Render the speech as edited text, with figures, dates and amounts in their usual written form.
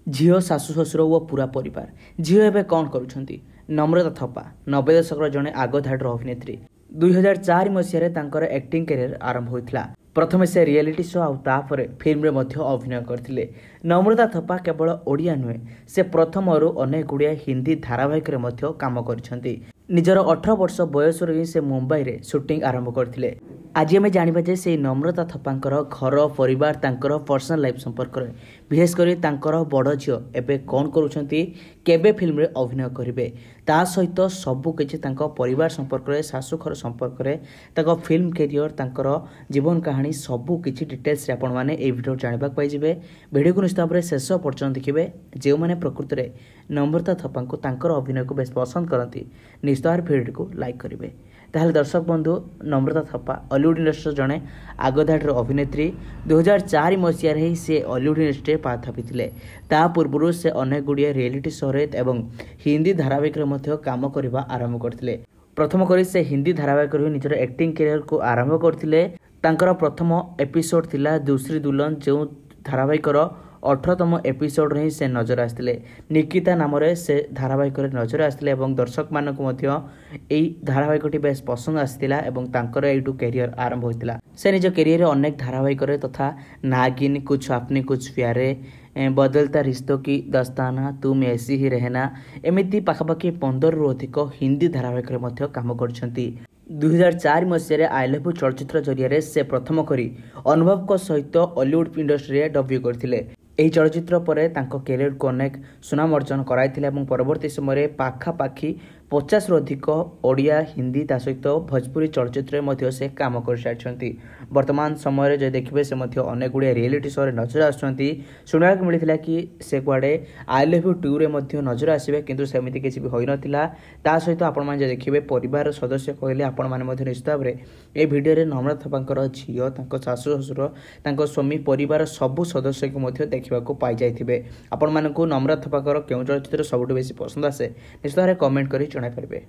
झील शाशु शशुर ओ पूरा परिवार झील एवं कौन करुँच नम्रता थप्पा 90 दशक जड़े आगधाड़ अभिनेत्री 2004 मसीह एक्टिंग कैरियर आरंभ होता। प्रथमे से रियलिटी शो आउे फिल्म में अभिनय करते। नम्रता थप्पा केवल ओडिया नुहे से प्रथम अनेक गुड़िया हिंदी धारावाहिक काम कर निजर 18 वर्ष बयस ही से मुंबई रे शूटिंग आरंभ करते। आज आम जाना जे से नम्रता थप्पांकर घर परिवार तांकर पर्सनल लाइफ संपर्क में विशेषकर बड़ झील एवं कौन करुँच फिल्म रे अभिनय करेंगे ता सहित सबकि परिवार संपर्क में शाशुघर संपर्क में फिल्म कैरियर तांकर जीवन कहानी सबकि डिटेल्स आपण मैंने भिडियो जानवा पाइबे। भिडियो को निश्चित भाव में शेष पर्यटन देखिए। जो मैंने प्रकृति में नम्रता थप्पा को अभिनय को बेस पसंद करती निश्चित भाव भिडियो को लाइक करेंगे। ताहले दर्शक बंधु नम्रता थप्पा हॉलीवुड इंडस्ट्री जड़े आगधाड़ अभिनेत्री 2004 मसीह ही से हॉलीवुड इंडस्ट्री पाद थापिथिले। ता पूर्व से अनेक गुड़िया रियलिटी शो एवं हिंदी धारावाहिक काम करने आरंभ करते। प्रथम करी से हिंदी धारावाहिक निजर एक्टिंग कैरियर को आरंभ करते। प्रथम एपिसोड थिला दूसरी दुल्हन जो धारावाहिक 18तम एपिसोड ही से नजर आसते। निकिता नाम से धारावाहिक नजर आसते और दर्शक मानक धारावाहिकटी बेस पसंद आसाला और यू कैरियर आरंभ होता। से निज कैरियर अनेक धारावाहिक तथा नागिन, कुछ अपनी कुछ प्यारे, बदलता रिश्तों की दस्ताना, तुम ऐसी ही रहना एमती पाखापाखि 15 रु अधिक हिंदी धारावाहिक काम कर 2004 मसीह आई लव यू चलचित्र जरिया से प्रथम करी अनुभव सहित हॉलीवुड इंडस्ट्री डेब्यू करते। यह चलचित्र पर कैरियर को अनेक सुनाम अर्जन कराई परवर्ती समय पाखापाखि 50 रु अधिक ओडिया, हिंदी ता सहित भोजपुरी चलचित्र में से काम कर सारी। वर्तमान समय जो देखिए से अनेक गुड़िया रियलिटी शो नजर आसुना मिलता कि से कुआडे आई लव यू 2 रे नजर आसवे किंतु सेमती किसी भी होई नथिला। ता सहित आपण माने देखिए परिवार सदस्य कहले आपण माने निश्चित भाव में ये भिडियो नम्रता थप्पांकर झील शाशु शशुर स्वामी परिवार सबू सदस्य को देखा पाई जाइए। आपण मानक नम्रता थप्पांकर क्यों चलचित्र सबुठ बेसी पसंद आसे निश्चित भाव में कमेंट कर जणाई पारे।